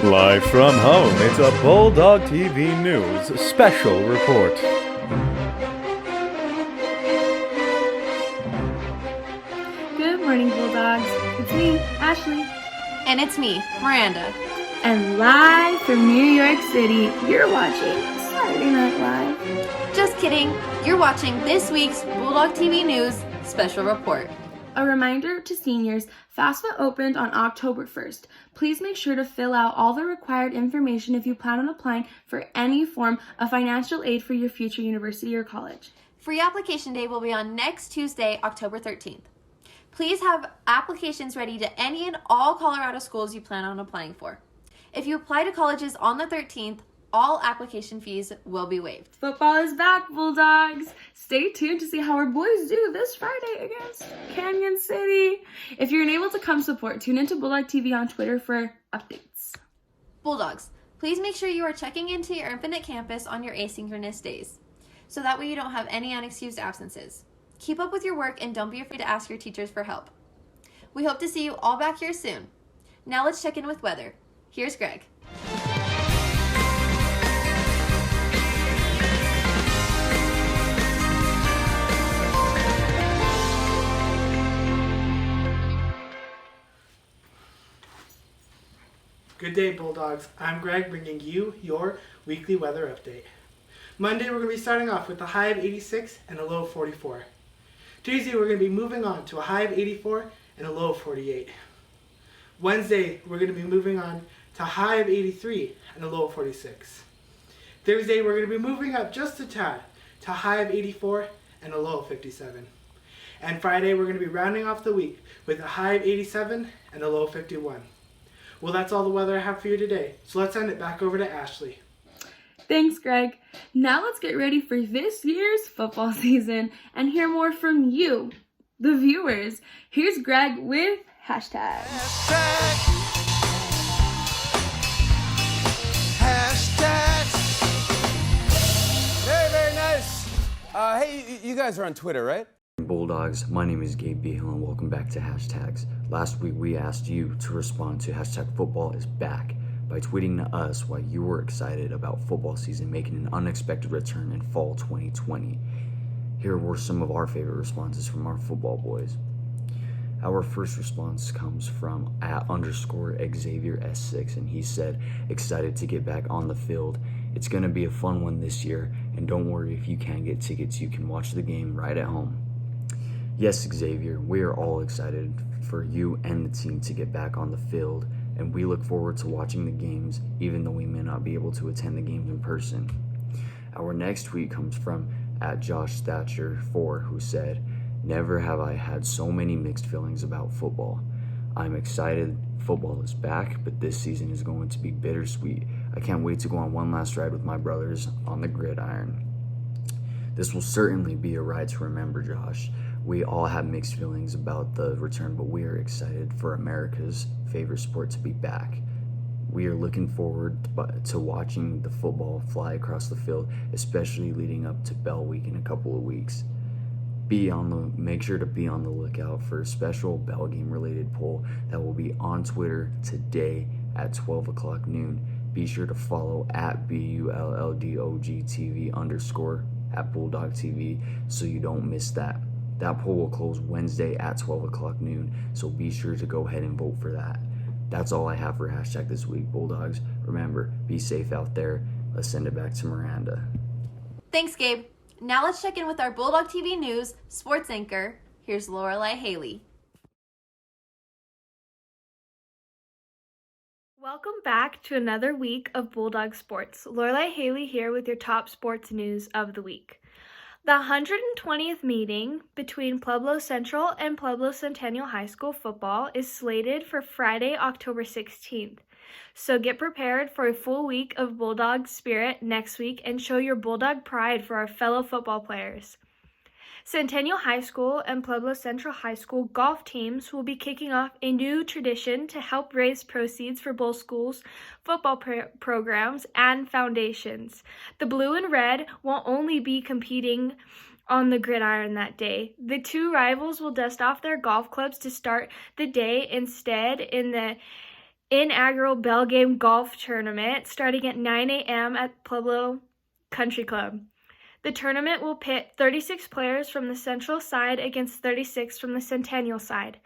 Live from home, it's a Bulldog TV News special report. Good morning, Bulldogs. It's me, Ashley. And it's me, Miranda. And live from New York City, you're watching Saturday Night Live. Just kidding. You're watching this week's Bulldog TV News special report. A reminder to seniors, FAFSA opened on October 1st. Please make sure to fill out all the required information if you plan on applying for any form of financial aid for your future university or college. Free application day will be on next Tuesday, October 13th. Please have applications ready to any and all Colorado schools you plan on applying for. If you apply to colleges on the 13th, all application fees will be waived. Football is back, Bulldogs. Stay tuned to see how our boys do this Friday against Canyon City. If you're unable to come support, tune into Bulldog TV on Twitter for updates. Bulldogs, please make sure you are checking into your Infinite Campus on your asynchronous days, so that way you don't have any unexcused absences. Keep up with your work and don't be afraid to ask your teachers for help. We hope to see you all back here soon. Now let's check in with weather. Here's Greg. Good day, Bulldogs. I'm Greg, bringing you your weekly weather update. Monday, we're going to be starting off with a high of 86 and a low of 44. Tuesday, we're going to be moving on to a high of 84 and a low of 48. Wednesday, we're going to be moving on to a high of 83 and a low of 46. Thursday, we're going to be moving up just a tad to a high of 84 and a low of 57. And Friday, we're going to be rounding off the week with a high of 87 and a low of 51. Well, that's all the weather I have for you today, so let's send it back over to Ashley. Thanks, Greg. Now let's get ready for this year's football season and hear more from you, the viewers. Here's Greg with hashtag. Very nice. Hey, you guys are on Twitter, right? Bulldogs, my name is Gabe Behill and welcome back to Hashtags. Last week we asked you to respond to hashtag football is back by tweeting to us why you were excited about football season making an unexpected return in fall 2020. Here were some of our favorite responses from our football boys. Our first response comes from @_Xavier S6 and he said, excited to get back on the field. It's going to be a fun one this year and don't worry if you can't get tickets, you can watch the game right at home. Yes, Xavier, we are all excited for you and the team to get back on the field, and we look forward to watching the games, even though we may not be able to attend the games in person. Our next tweet comes from @JoshThatcher4, who said, never have I had so many mixed feelings about football. I'm excited football is back, but this season is going to be bittersweet. I can't wait to go on one last ride with my brothers on the gridiron. This will certainly be a ride to remember, Josh. We all have mixed feelings about the return, but we are excited for America's favorite sport to be back. We are looking forward to watching the football fly across the field, especially leading up to Bell Week in a couple of weeks. Make sure to be on the lookout for a special Bell game related poll that will be on Twitter today at 12 o'clock noon. Be sure to follow @BULLDOGTV_ @Bulldog TV so you don't miss that. That poll will close Wednesday at 12 o'clock noon, so be sure to go ahead and vote for that. That's all I have for hashtag this week, Bulldogs. Remember, be safe out there. Let's send it back to Miranda. Thanks, Gabe. Now let's check in with our Bulldog TV News sports anchor. Here's Lorelai Haley. Welcome back to another week of Bulldog Sports. Lorelai Haley here with your top sports news of the week. The 120th meeting between Pueblo Central and Pueblo Centennial High School football is slated for Friday, October 16th. So get prepared for a full week of Bulldog spirit next week and show your Bulldog pride for our fellow football players. Centennial High School and Pueblo Central High School golf teams will be kicking off a new tradition to help raise proceeds for both schools' football programs and foundations. The blue and red won't only be competing on the gridiron that day. The two rivals will dust off their golf clubs to start the day instead in the inaugural Bell Game Golf Tournament starting at 9 a.m. at Pueblo Country Club. The tournament will pit 36 players from the Central side against 36 from the Centennial side.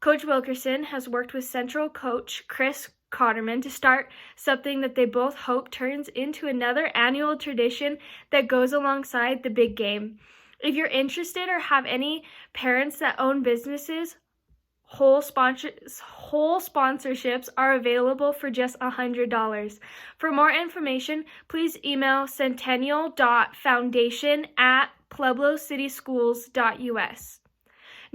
Coach Wilkerson has worked with Central coach Chris Cotterman to start something that they both hope turns into another annual tradition that goes alongside the big game. If you're interested or have any parents that own businesses, whole sponsorships are available for just $100. For more information, please email centennial.foundation@pueblocityschools.us.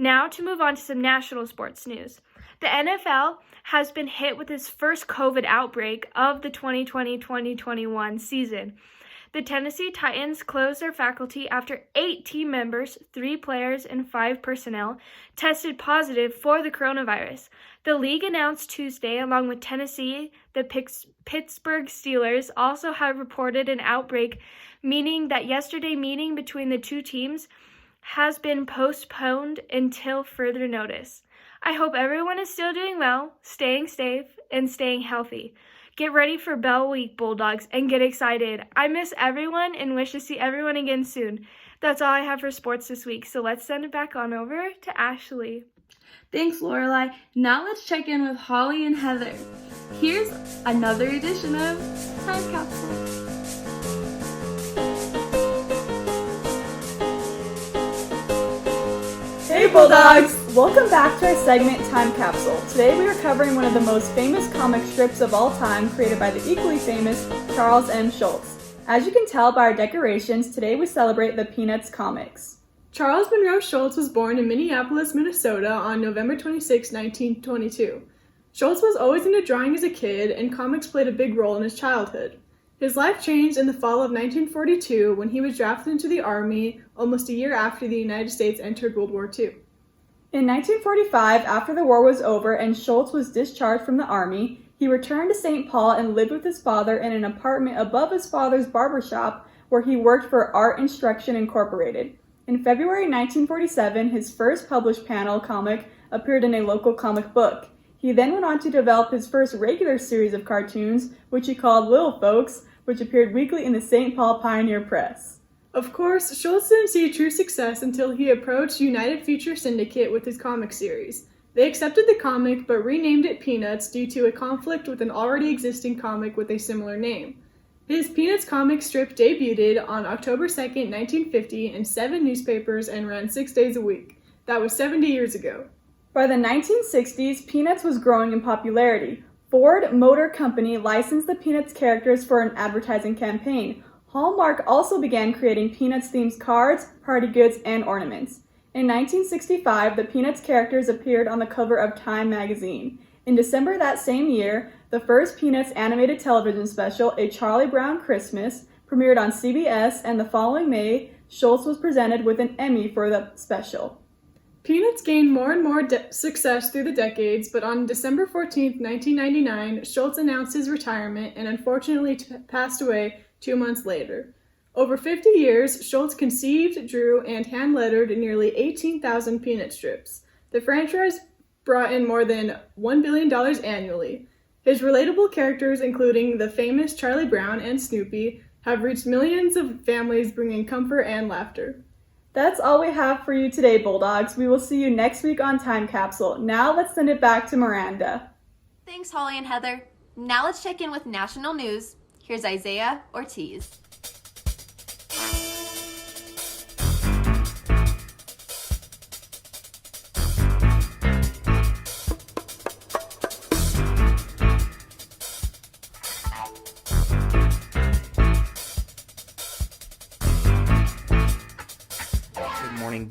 Now to move on to some national sports news. The NFL has been hit with its first COVID outbreak of the 2020-2021 season. The Tennessee Titans closed their faculty after 8 team members, 3 players, and 5 personnel tested positive for the coronavirus. The league announced Tuesday, along with Tennessee, the Pittsburgh Steelers also have reported an outbreak, meaning that yesterday's meeting between the two teams has been postponed until further notice. I hope everyone is still doing well, staying safe, and staying healthy. Get ready for Bell Week, Bulldogs, and get excited. I miss everyone and wish to see everyone again soon. That's all I have for sports this week, so let's send it back on over to Ashley. Thanks, Lorelai. Now let's check in with Holly and Heather. Here's another edition of Time Capsule. Hey Bulldogs! Welcome back to our segment Time Capsule. Today we are covering one of the most famous comic strips of all time created by the equally famous Charles M. Schulz. As you can tell by our decorations, today we celebrate the Peanuts comics. Charles Monroe Schulz was born in Minneapolis, Minnesota on November 26, 1922. Schulz was always into drawing as a kid, and comics played a big role in his childhood. His life changed in the fall of 1942 when he was drafted into the Army almost a year after the United States entered World War II. In 1945, after the war was over and Schulz was discharged from the Army, he returned to St. Paul and lived with his father in an apartment above his father's barbershop where he worked for Art Instruction Incorporated. In February 1947, his first published panel comic appeared in a local comic book. He then went on to develop his first regular series of cartoons, which he called Little Folks, which appeared weekly in the St. Paul Pioneer Press. Of course, Schulz didn't see true success until he approached United Feature Syndicate with his comic series. They accepted the comic but renamed it Peanuts due to a conflict with an already existing comic with a similar name. His Peanuts comic strip debuted on October 2, 1950 in 7 newspapers and ran 6 days a week. That was 70 years ago. By the 1960s, Peanuts was growing in popularity. Ford Motor Company licensed the Peanuts characters for an advertising campaign. Hallmark also began creating Peanuts-themed cards, party goods, and ornaments. In 1965, the Peanuts characters appeared on the cover of Time magazine. In December that same year, the first Peanuts animated television special, A Charlie Brown Christmas, premiered on CBS, and the following May, Schulz was presented with an Emmy for the special. Peanuts gained more and more success through the decades, but on December 14, 1999, Schulz announced his retirement and unfortunately passed away 2 months later. Over 50 years, Schulz conceived, drew, and hand-lettered nearly 18,000 Peanut strips. The franchise brought in more than $1 billion annually. His relatable characters, including the famous Charlie Brown and Snoopy, have reached millions of families, bringing comfort and laughter. That's all we have for you today, Bulldogs. We will see you next week on Time Capsule. Now let's send it back to Miranda. Thanks, Holly and Heather. Now let's check in with national news. Here's Isaiah Ortiz.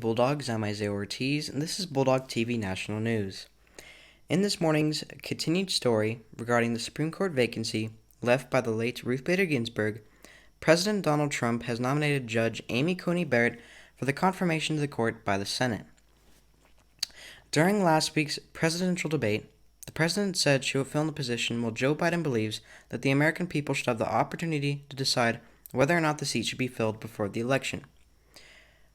Bulldogs, I'm Isaiah Ortiz, and this is Bulldog TV National News. In this morning's continued story regarding the Supreme Court vacancy left by the late Ruth Bader Ginsburg, President Donald Trump has nominated Judge Amy Coney Barrett for the confirmation to the court by the Senate. During last week's presidential debate, the president said she will fill in the position while Joe Biden believes that the American people should have the opportunity to decide whether or not the seat should be filled before the election.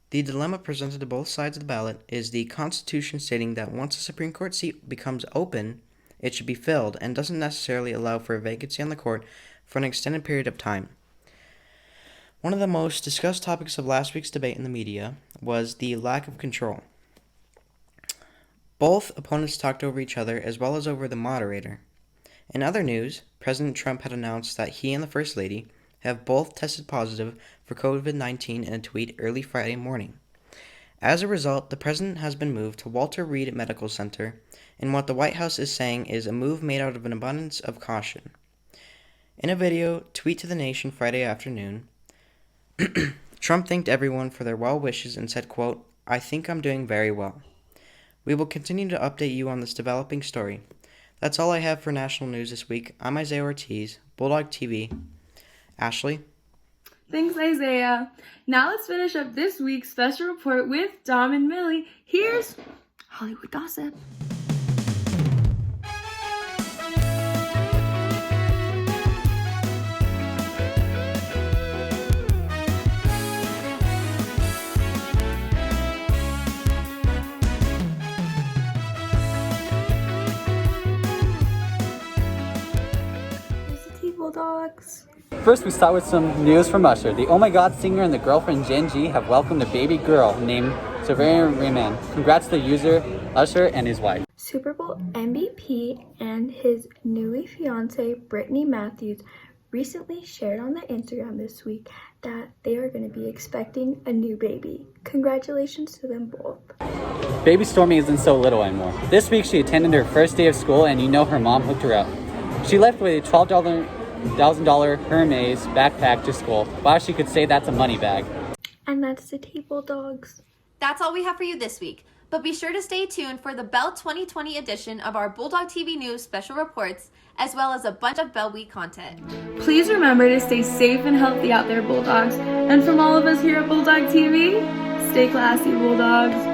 The dilemma presented to both sides of the ballot is the Constitution stating that once a Supreme Court seat becomes open, it should be filled and doesn't necessarily allow for a vacancy on the court for an extended period of time. One of the most discussed topics of last week's debate in the media was the lack of control. Both opponents talked over each other as well as over the moderator. In other news, President Trump had announced that he and the First Lady have both tested positive for COVID-19 in a tweet early Friday morning. As a result, the president has been moved to Walter Reed Medical Center in what the White House is saying is a move made out of an abundance of caution. In a video tweet to the nation Friday afternoon, Trump thanked everyone for their well wishes and said, quote, "I think I'm doing very well. We will continue to update you on this developing story. That's all I have for national news this week. I'm Isaiah Ortiz, Bulldog TV. Ashley?" Thanks, Isaiah. Now let's finish up this week's special report with Dom and Millie. Here's Hollywood Gossip. Bulldogs. First, we start with some news from Usher. The Oh My God singer and the girlfriend Jen G have welcomed a baby girl named Savannah Rayman. Congrats to the user, Usher, and his wife. Super Bowl MVP and his newly fiancée, Brittany Matthews, recently shared on their Instagram this week that they are going to be expecting a new baby. Congratulations to them both. Baby Stormy isn't so little anymore. This week, she attended her first day of school, and you know her mom hooked her up. She left with a $12,000 Hermes backpack to school. Wow, she could say that's a money bag. And that's the Bulldogs. That's all we have for you this week, but be sure to stay tuned for the Bell 2020 edition of our Bulldog TV News special reports, as well as a bunch of Bell Week content. Please remember to stay safe and healthy out there, Bulldogs. And from all of us here at Bulldog TV, stay classy, Bulldogs.